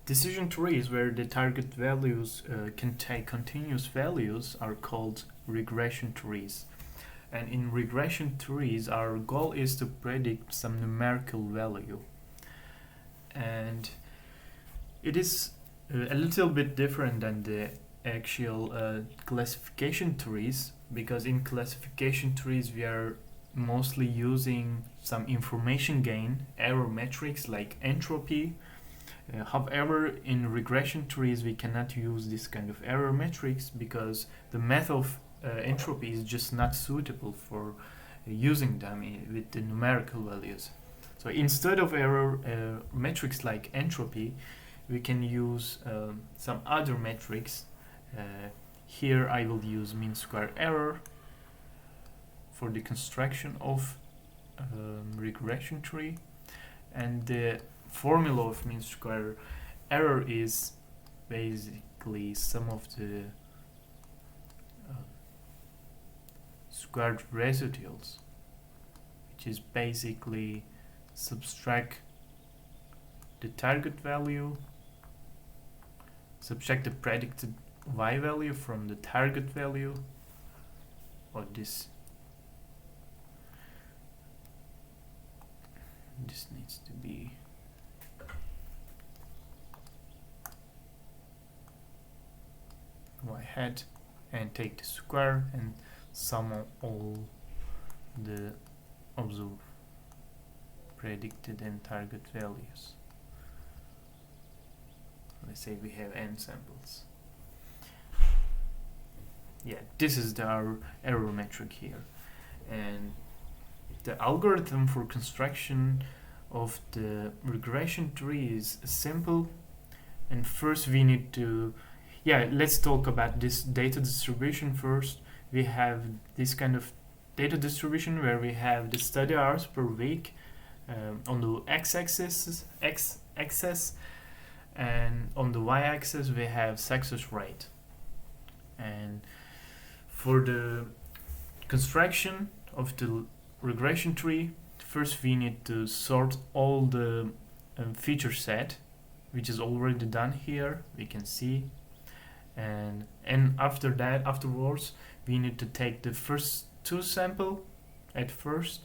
Decision trees where the target values can take continuous values are called regression trees. And in regression trees, our goal is to predict some numerical value. And it is a little bit different than the actual classification trees, because in classification trees we are mostly using some information gain error metrics like entropy. However, in regression trees we cannot use this kind of error metrics because the method of entropy is just not suitable for using them with the numerical values. So instead of error metrics like entropy, we can use some other metrics. Here I will use mean square error for the construction of regression tree, and the formula of mean square error is basically sum of the squared residuals, which is basically subtract the target value, subtract the predicted y value from the target value, or this needs to be y hat, and take the square and sum all the observed predicted and target values. Let's say we have n samples. Yeah, this is our error metric here, and the algorithm for construction of the regression tree is simple. And first we need to, let's talk about this data distribution first. We have this kind of data distribution where we have the study hours per week on the x-axis, and on the y-axis we have success rate. And for the construction of the regression tree, first we need to sort all the feature set, which is already done here, we can see. And afterwards we need to take the first two sample at first,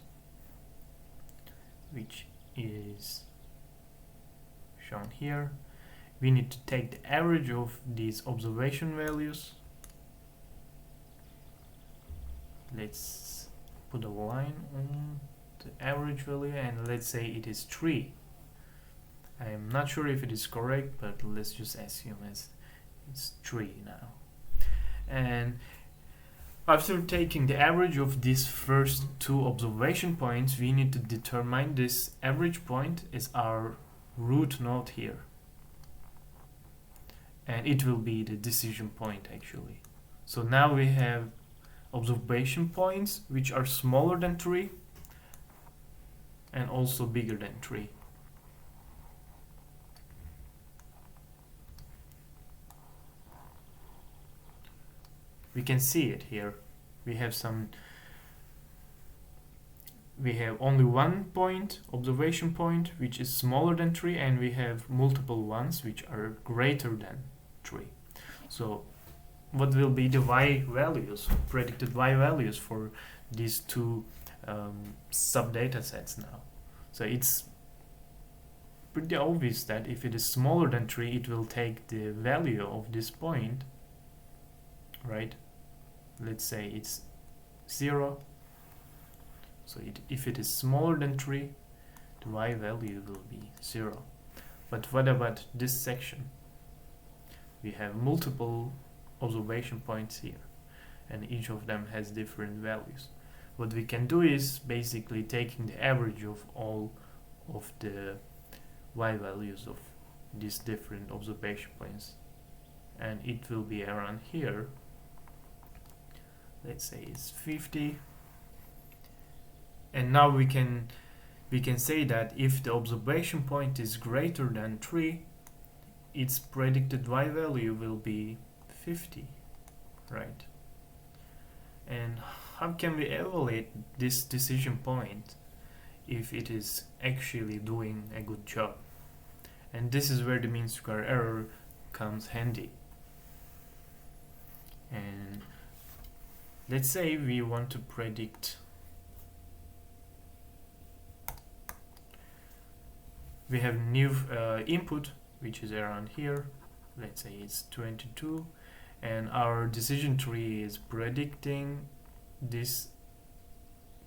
which is shown here. We need to take the average of these observation values. Let's put a line on the average value, and let's say it is 3. I am not sure if it is correct, but let's just assume it's 3 now. And after taking the average of these first two observation points, we need to determine this average point is our root node here, and it will be the decision point actually. So now we have observation points which are smaller than 3 and also bigger than 3. We can see it here. We have only one point, observation point, which is smaller than 3, and we have multiple ones which are greater than 3. So what will be the y values, predicted y values for these two sub data sets now? So it's pretty obvious that if it is smaller than 3, it will take the value of this point, right? Let's say it's 0. So if it is smaller than 3, the y value will be 0. But what about this section? We have multiple observation points here, and each of them has different values. What we can do is basically taking the average of all of the y values of these different observation points, and it will be around here. Let's say it's 50. And now we can say that if the observation point is greater than 3, its predicted y value will be 50, right? And how can we evaluate this decision point if it is actually doing a good job? And this is where the mean square error comes handy. And let's say we want to predict, we have new input which is around here, let's say it's 22, and our decision tree is predicting this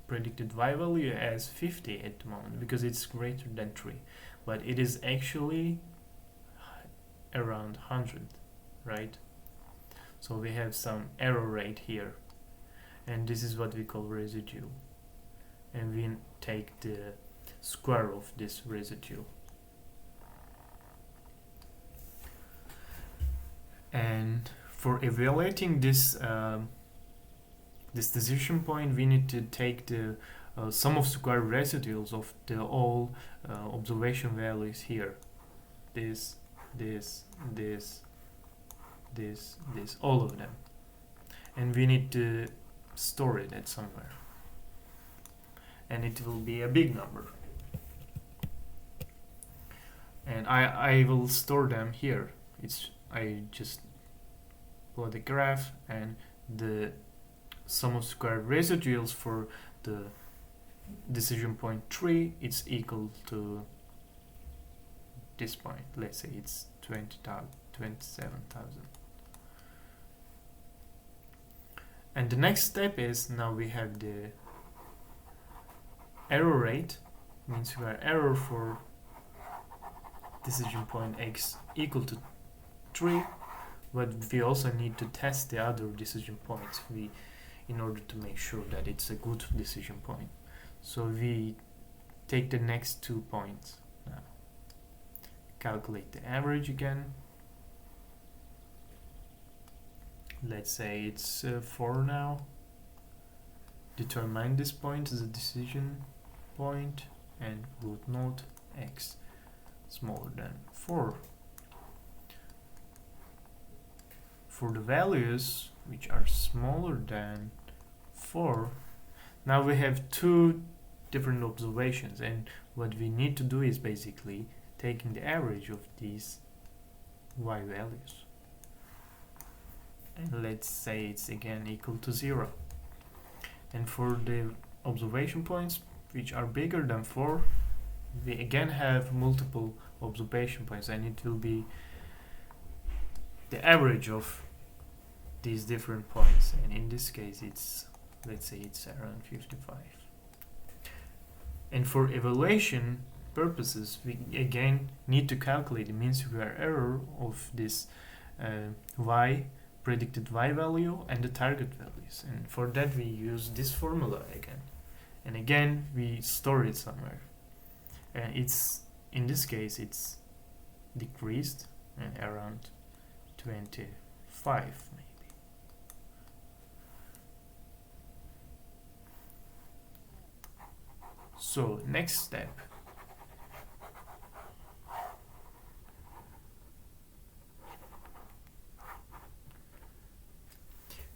predicted y value as 50 at the moment because it's greater than 3, but it is actually around 100, right? So we have some error rate here, and this is what we call residue, and we take the square of this residue. And for evaluating this this decision point, we need to take the sum of square residuals of the all observation values here. This, all of them. And we need to store it at somewhere. And it will be a big number. And I will store them here. I just plot a graph, and the sum of square residuals for the decision point 3, it's equal to this point. Let's say it's 27,000. And the next step is, now we have the error rate, mean square error for decision point x equal to 3, but we also need to test the other decision points in order to make sure that it's a good decision point. So we take the next 2 points now, calculate the average again. Let's say it's 4 now. Determine this point as a decision point and root node x smaller than 4. For the values which are smaller than 4, now we have 2 different observations, and what we need to do is basically taking the average of these y values. And let's say it's again equal to 0. And for the observation points which are bigger than 4, we again have multiple observation points, and it will be the average of these different points, and in this case it's, let's say it's around 55. And for evaluation purposes, we again need to calculate the mean square error of this predicted y value and the target values, and for that we use this formula again, and again we store it somewhere, and it's, in this case it's decreased and around 25 maybe. So next step,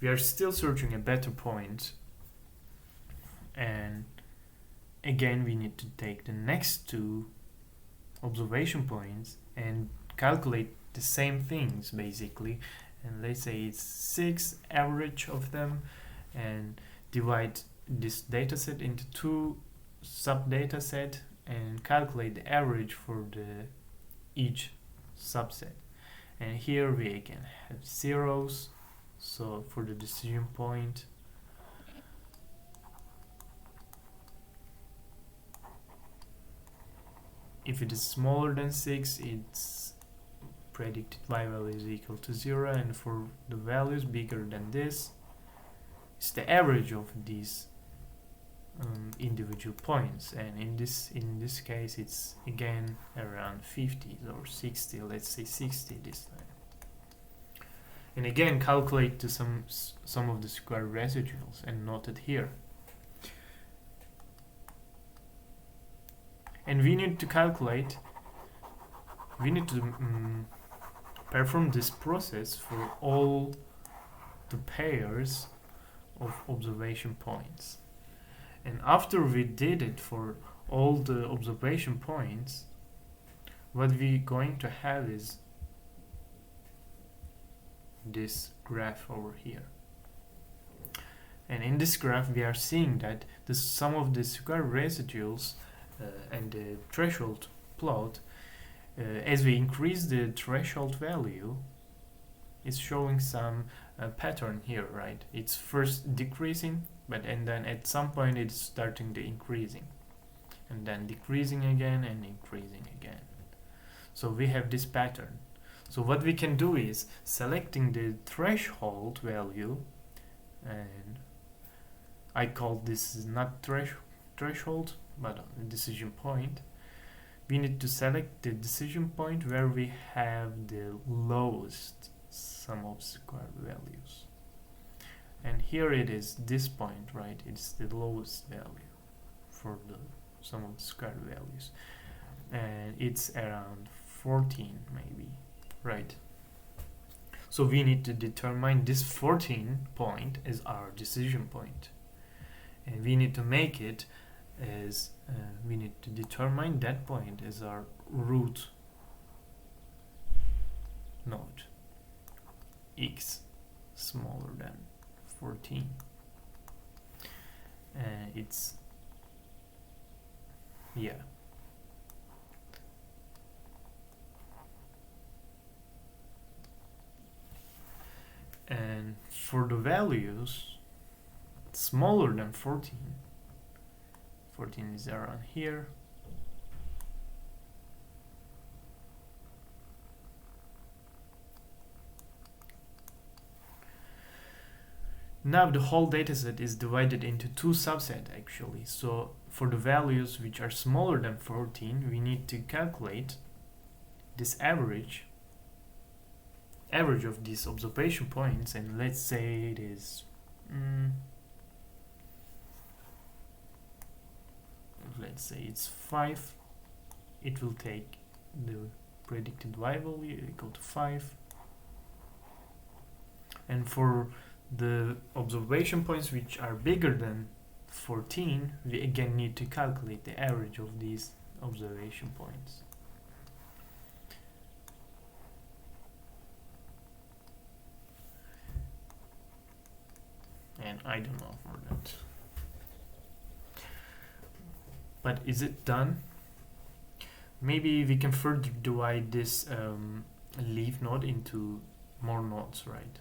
we are still searching a better point, and again we need to take the next 2 observation points and calculate the same things basically, and let's say it's 6 average of them, and divide this dataset into 2 sub dataset and calculate the average for each subset. And here we again have zeros, so for the decision point if it is smaller than 6, its predicted y value is equal to 0, and for the values bigger than this, it's the average of these individual points, and in this case it's again around 50 or 60, let's say 60 this time. And again calculate the sum of the square residuals and note it here. And we need to calculate, we need to perform this process for all the pairs of observation points. And after we did it for all the observation points, what we're going to have is this graph over here. And in this graph we are seeing that the sum of the square residuals and the threshold plot, as we increase the threshold value, is showing some pattern here, right? It's first decreasing, and then at some point it's starting to increasing, and then decreasing again and increasing again. So we have this pattern. So what we can do is selecting the threshold value, and I call this not threshold but a decision point. We need to select the decision point where we have the lowest sum of square values, and here it is, this point, right? It's the lowest value for the sum of the square values, and it's around 14 maybe, right? So we need to determine this 14 point as our decision point, and we need to make it as we need to determine that point as our root node, x smaller than 14, and it's, yeah, and for the values smaller than 14 is around here, now the whole dataset is divided into two subsets actually. So for the values which are smaller than 14, we need to calculate this average of these observation points, and let's say it is let's say it's 5. It will take the predicted y value equal to 5, and for the observation points which are bigger than 14, we again need to calculate the average of these observation points. And I don't know for that. But is it done? Maybe we can further divide this leaf node into more nodes, right?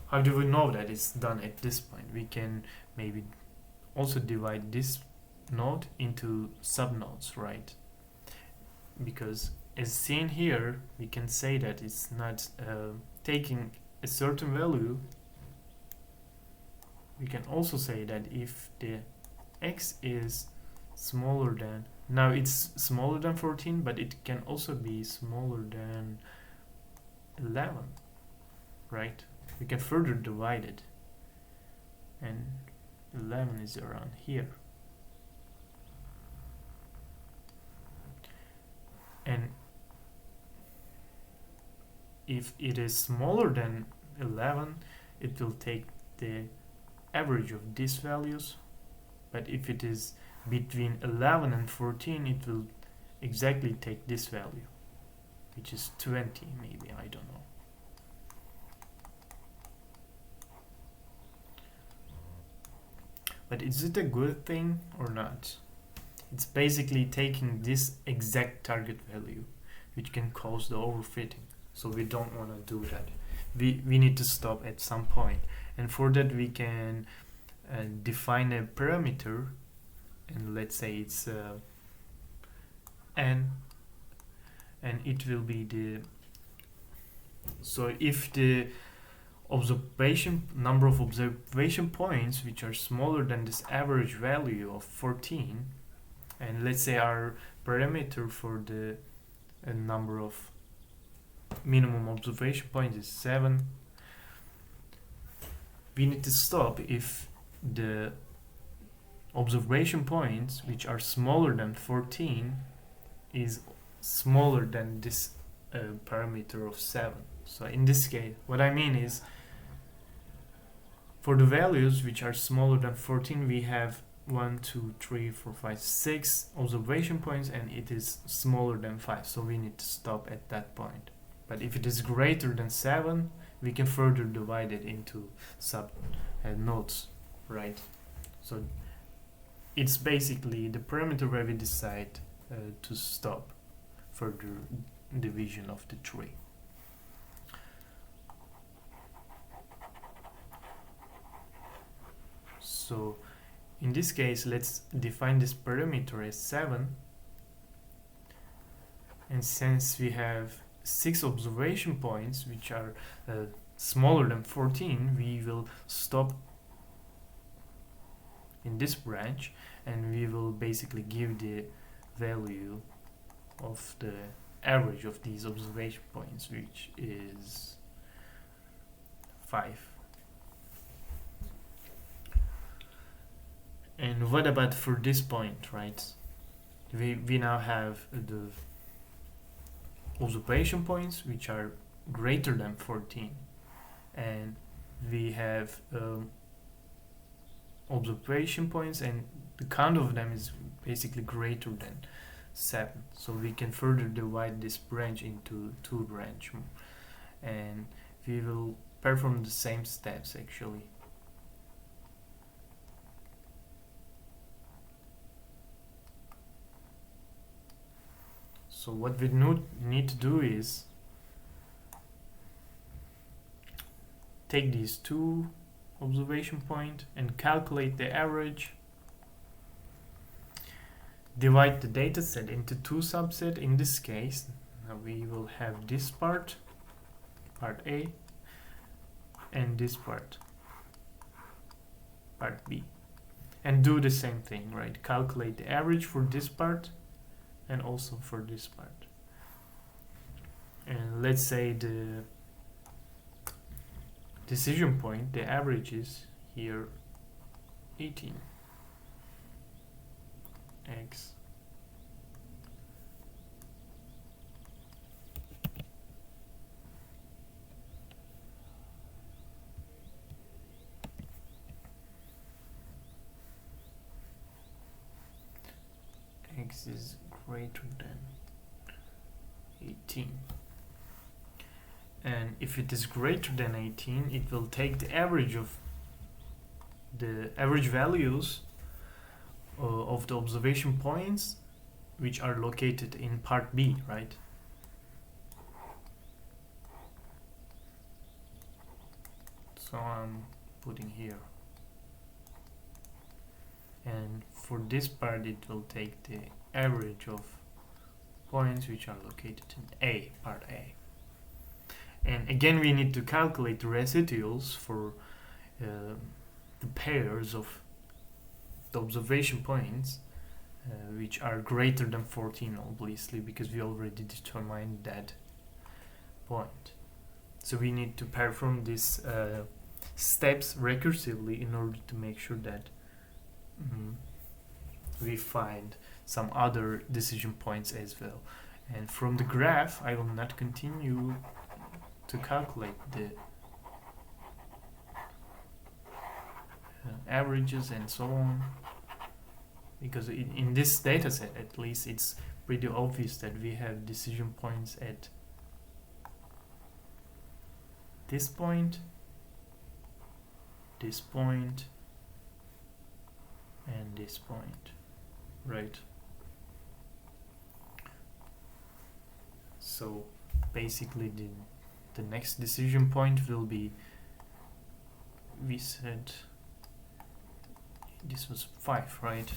How do we know that it's done at this point? We can maybe also divide this node into subnodes, right? Because as seen here, we can say that it's not taking a certain value. We can also say that if the x is smaller than, now it's smaller than 14, but it can also be smaller than 11, right? We can further divide it, and 11 is around here, and if it is smaller than 11, it will take the average of these values, but if it is between 11 and 14, it will exactly take this value, which is 20 maybe, I don't know. But is it a good thing or not? It's basically taking this exact target value, which can cause the overfitting. So we don't want to do that. We need to stop at some point. And for that we can define a parameter, and let's say it's n, and it will be the, so if the number of observation points which are smaller than this average value of 14, and let's say our parameter for the number of minimum observation points is 7, we need to stop if the observation points which are smaller than 14 is smaller than this parameter of 7. So in this case, what I mean is, for the values which are smaller than 14, we have 1, 2, 3, 4, 5, 6 observation points, and it is smaller than 5, so we need to stop at that point. But if it is greater than 7, we can further divide it into sub nodes, right? So it's basically the parameter where we decide to stop further division of the tree. So in this case, let's define this parameter as 7, and since we have 6 observation points which are smaller than 14, we will stop in this branch, and we will basically give the value of the average of these observation points, which is 5. And what about for this point, right? We now have the observation points which are greater than 14, and we have observation points, and the count of them is basically greater than 7, so we can further divide this branch into 2 branches, and we will perform the same steps actually. So what we need to do is take these 2 observation points and calculate the average, divide the data set into 2 subsets. In this case, now we will have this part A, and this part B, and do the same thing, right? Calculate the average for this part and also for this part. And let's say the decision point, the average is here 18 x is greater than 18. And if it is greater than 18, it will take the average of the average values of the observation points which are located in part B, right? So I'm putting here, and for this part it will take the average of points which are located in part A. And again, we need to calculate the residuals for the pairs of the observation points which are greater than 14, obviously, because we already determined that point. So we need to perform these steps recursively in order to make sure that we find some other decision points as well. And from the graph, I will not continue to calculate the averages and so on, because in this data set at least it's pretty obvious that we have decision points at this point, this point, and this point, right? So basically the next decision point will be, we said this was 5, right?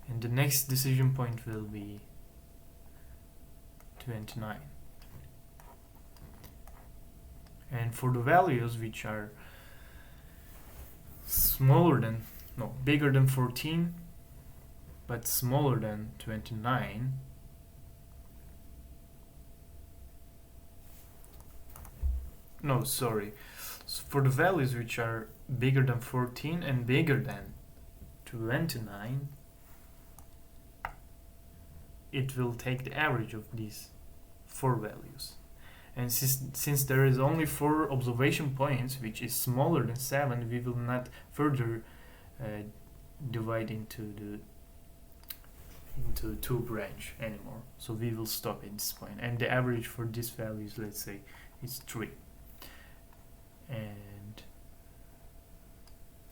And the next decision point will be 29. And for the values which are bigger than 14 but smaller than 29, for the values which are bigger than 14 and bigger than 29, it will take the average of these 4 values. And since there is only 4 observation points, which is smaller than 7, we will not further divide into two branch anymore, so we will stop at this point, and the average for this value is, let's say, is 3. And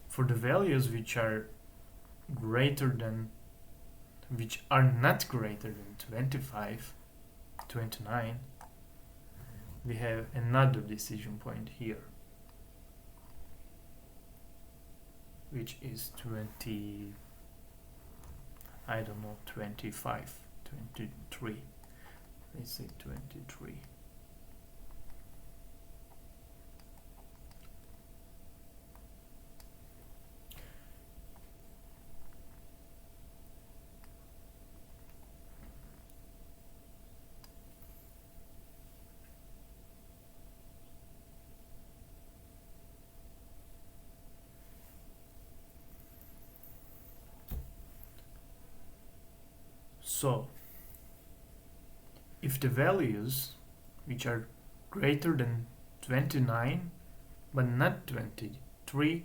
for the values which are not greater than 25, 29, we have another decision point here, which is 20, I don't know, 25, 23, let's say 23. So, if the values which are greater than 29 but not 23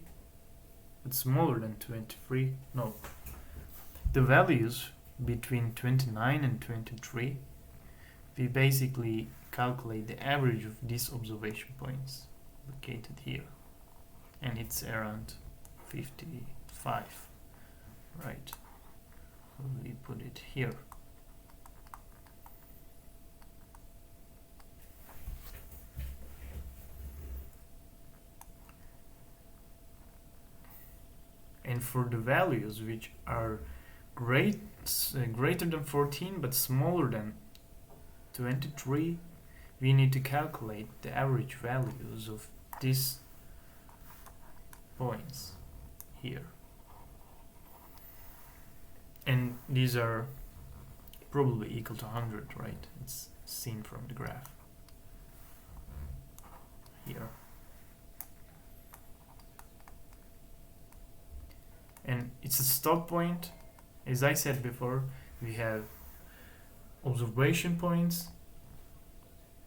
but smaller than 23, no, the values between 29 and 23, we basically calculate the average of these observation points located here, and it's around 55, right? We put it here. And for the values which are greater than 14 but smaller than 23, we need to calculate the average values of these points here. And these are probably equal to 100, right? It's seen from the graph here. And it's a stop point. As I said before, we have observation points,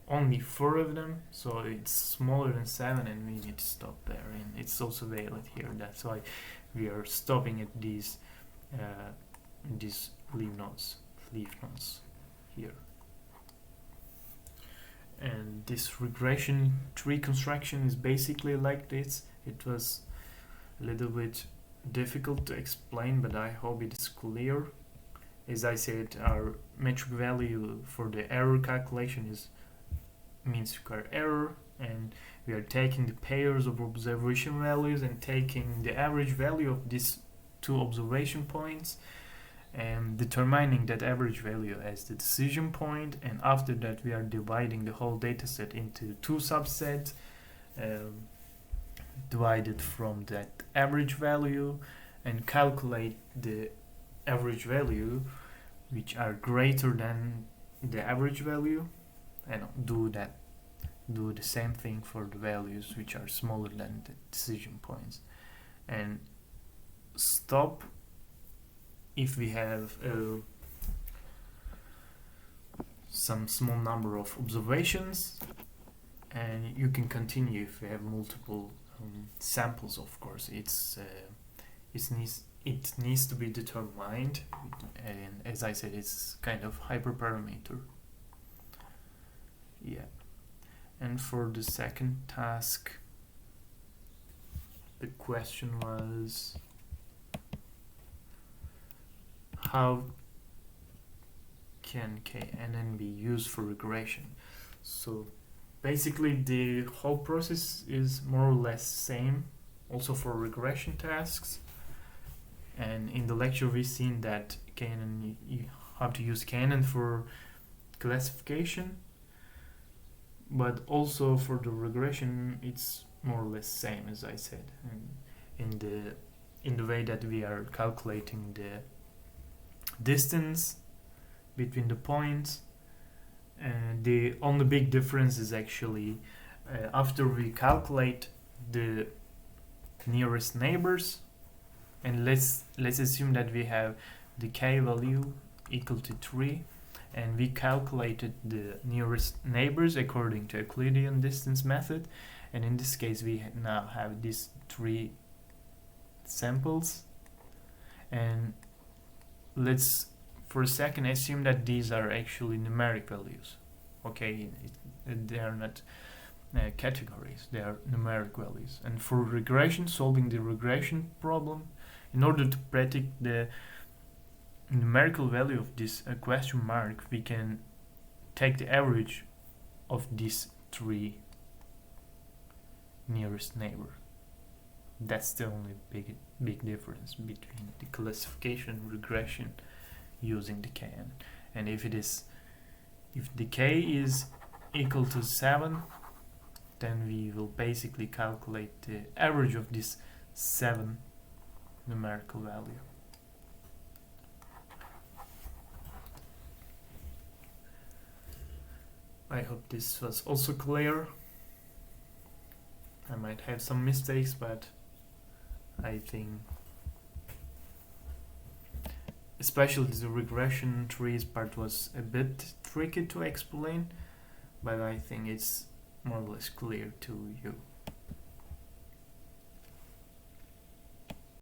only 4 of them, so it's smaller than 7, and we need to stop there. And it's also valid here. That's why we are stopping at these leaf nodes here. And this regression tree construction is basically like this. It was a little bit difficult to explain, but I hope it is clear. As I said, our metric value for the error calculation is mean square error, and we are taking the pairs of observation values and taking the average value of these 2 observation points and determining that average value as the decision point, and after that we are dividing the whole dataset into 2 subsets divided from that average value, and calculate the average value which are greater than the average value, and do the same thing for the values which are smaller than the decision points, and stop if we have some small number of observations, and you can continue if we have multiple samples. Of course, it needs to be determined, and as I said, it's kind of hyperparameter. Yeah. And for the second task, the question was, how can kNN be used for regression? So basically the whole process is more or less same also for regression tasks, and in the lecture we've seen that kNN, you have to use kNN for classification, but also for the regression it's more or less same, as I said, and in the way that we are calculating the distance between the points. The only big difference is actually after we calculate the nearest neighbors, and let's assume that we have the k value equal to 3, and we calculated the nearest neighbors according to Euclidean distance method, and in this case we now have these 3 samples, And let's for a second assume that these are actually numeric values. Okay, they are not categories, they are numeric values. And for regression, solving the regression problem, in order to predict the numerical value of this question mark, we can take the average of these three nearest neighbor. That's the only big difference between the classification and regression using the kN. And if the k is equal to 7, then we will basically calculate the average of this 7 numerical value. I hope this was also clear. I might have some mistakes, but I think especially the regression trees part was a bit tricky to explain, but I think it's more or less clear to you.